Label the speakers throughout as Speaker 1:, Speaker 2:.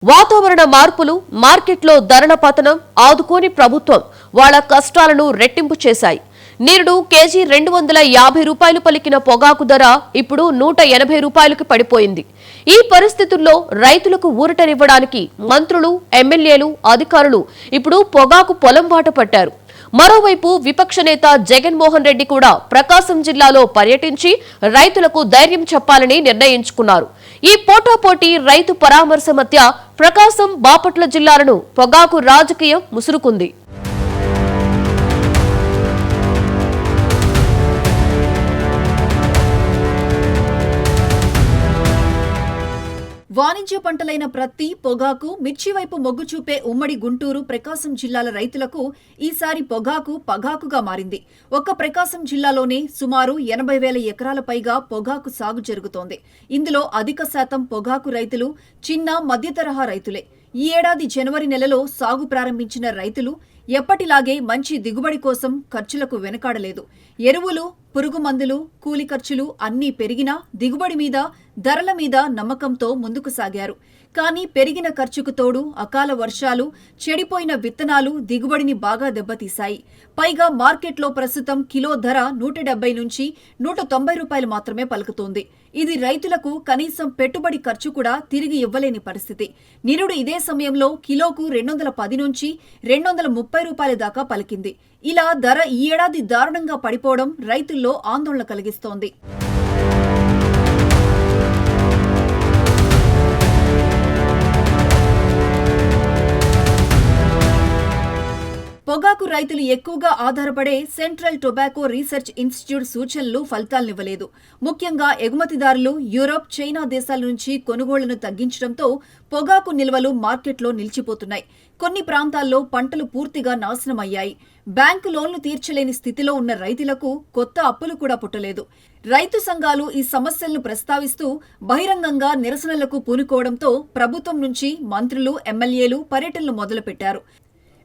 Speaker 1: వాతావరణ మార్పులు, మార్కెట్లో ధరల పతనం ఆదుకోని ప్రభుత్వం వాళ్ళ కష్టాలను రెట్టింపు చేశాయి. నిరుడు కేజీ 250 రూపాయలు పలికిన పొగాకు ధర ఇప్పుడు 180 రూపాయలకు పడిపోయింది. ఈ పరిస్థితుల్లో రైతులకు ఊరటనివ్వడానికి మంత్రులు, ఎమ్మెల్యేలు, అధికారులు ఇప్పుడు పొగాకు పొలం బాట పట్టారు. మరోవైపు విపక్ష నేత జగన్మోహన్ రెడ్డి కూడా ప్రకాశం జిల్లాలో పర్యటించి రైతులకు ధైర్యం చెప్పాలని నిర్ణయించుకున్నారు. ఈ పోటాపోటీ రైతు పరామర్శ మధ్య ప్రకాశం, బాపట్ల జిల్లాలను పొగాకు రాజకీయం ముసురుకుంది.
Speaker 2: వాణిజ్య పంటలైన ప్రత్తి, పొగాకు, మిర్చి వైపు మొగ్గు చూపే ఉమ్మడి గుంటూరు, ప్రకాశం జిల్లాల రైతులకు ఈసారి పొగాకు పగాకుగా మారింది. ఒక్క ప్రకాశం జిల్లాలోనే సుమారు 80,000 ఎకరాల పైగా పొగాకు సాగు జరుగుతోంది. ఇందులో అధిక శాతం పొగాకు రైతులు చిన్న, మధ్య తరహా రైతులే. ఈ ఏడాది జనవరి నెలలో సాగు ప్రారంభించిన రైతులు ఎప్పటిలాగే మంచి దిగుబడి కోసం ఖర్చులకు వెనకాడలేదు. ఎరువులు, పురుగు మందులు, కూలి ఖర్చులు అన్నీ పెరిగినా దిగుబడి మీద, ధరల మీద నమ్మకంతో ముందుకు సాగారు. కానీ పెరిగిన ఖర్చుకు తోడు అకాల వర్షాలు, చెడిపోయిన విత్తనాలు దిగుబడిని బాగా దెబ్బతీశాయి. పైగా మార్కెట్లో ప్రస్తుతం కిలో ధర 170 నుంచి 190 రూపాయలు మాత్రమే పలుకుతోంది. ఇది రైతులకు కనీసం పెట్టుబడి ఖర్చు కూడా తిరిగి ఇవ్వలేని పరిస్థితి. నిరుడు ఇదే సమయంలో కిలోకు 210 నుంచి 230 రూపాయల దాకా పలికింది. ఇలా ధర ఈ ఏడాది దారుణంగా పడిపోవడం రైతుల్లో ఆందోళన కలిగిస్తోంది. పొగాకు రైతులు ఎక్కువగా ఆధారపడే సెంట్రల్ టొబాకో రీసెర్చ్ ఇన్స్టిట్యూట్ సూచనలు ఫలితాలనివ్వలేదు. ముఖ్యంగా ఎగుమతిదారులు యూరోప్, చైనా దేశాల నుంచి కొనుగోళ్లను తగ్గించడంతో పొగాకు నిల్వలు మార్కెట్లో నిలిచిపోతున్నాయి. కొన్ని ప్రాంతాల్లో పంటలు పూర్తిగా నాశనమయ్యాయి. బ్యాంకు లోన్లు తీర్చలేని స్థితిలో ఉన్న రైతులకు కొత్త అప్పులు కూడా పుట్టలేదు. రైతు సంఘాలు ఈ సమస్యలను ప్రస్తావిస్తూ బహిరంగంగా నిరసనలకు పూనుకోవడంతో ప్రభుత్వం నుంచి మంత్రులు, ఎమ్మెల్యేలు పర్యటనలు మొదలుపెట్టారు.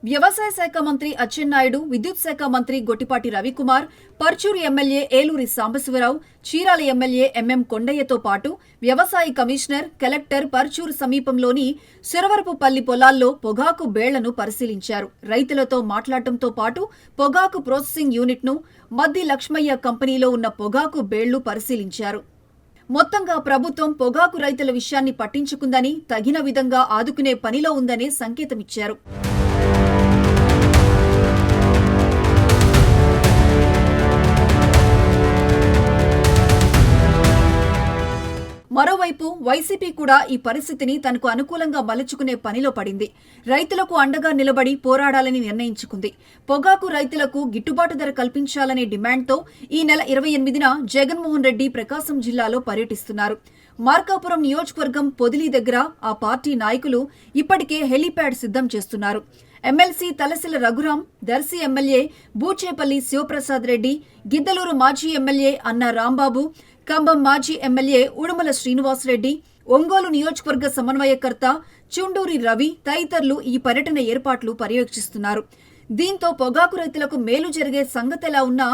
Speaker 2: వ్యవసాయ శాఖ మంత్రి అచ్చెన్నాయుడు, విద్యుత్ శాఖ మంత్రి Gottipati Ravikumar, Parchur MLA Eluri Sambasivarao, Chirala MLA MM కొండయ్యతో పాటు వ్యవసాయ కమిషనర్, కలెక్టర్ పర్చూరు సమీపంలోని సురవరపుపల్లి పొలాల్లో పొగాకు బేళ్లను పరిశీలించారు. రైతులతో మాట్లాడటంతో పాటు పొగాకు ప్రాసెసింగ్ యూనిట్ను, మద్ది లక్ష్మయ్య కంపెనీలో ఉన్న పొగాకు బేళ్లు పరిశీలించారు. మొత్తంగా ప్రభుత్వం పొగాకు రైతుల విషయాన్ని పట్టించుకుందని, తగిన విధంగా ఆదుకునే పనిలో ఉందనే సంకేతమిచ్చారు. మరోవైపు వైసీపీ కూడా ఈ పరిస్థితిని తనకు అనుకూలంగా మలుచుకునే పనిలో పడింది. రైతులకు అండగా నిలబడి పోరాడాలని నిర్ణయించుకుంది. పొగాకు రైతులకు గిట్టుబాటు ధర కల్పించాలనే డిమాండ్తో ఈ నెల 28న జగన్మోహన్ రెడ్డి ప్రకాశం జిల్లాలో పర్యటిస్తున్నారు. మార్కాపురం నియోజకవర్గం పొదిలి దగ్గర ఆ పార్టీ నాయకులు ఇప్పటికే హెలీప్యాడ్ సిద్ధం చేస్తున్నారు. ఎమ్మెల్సీ తలసిల రఘురాం, దర్శి ఎమ్మెల్యే బూచేపల్లి శివప్రసాద్ రెడ్డి, గిద్దలూరు మాజీ ఎమ్మెల్యే అన్నా రాంబాబు, కంబం మాజీ ఎమ్మెల్యే ఉడుమల శ్రీనివాసరెడ్డి, ఒంగోలు నియోజకవర్గ సమన్వయకర్త చుండూరి రవి తదితరులు ఈ పర్యటన ఏర్పాట్లు పర్యవేక్షిస్తున్నారు. దీంతో పొగాకు రైతులకు మేలు జరిగే సంగతెలా ఉన్నా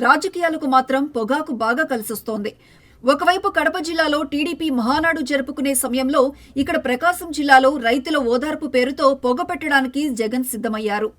Speaker 2: రాజకీయాలకు మాత్రం పొగాకు బాగా కలిసొస్తోంది. ఒకవైపు కడప జిల్లాలో టీడీపీ మహానాడు జరుపుకునే సమయంలో ఇక్కడ ప్రకాశం జిల్లాలో రైతుల ఓదార్పు పేరుతో పొగ పెట్టడానికి జగన్ సిద్ధమయ్యారు.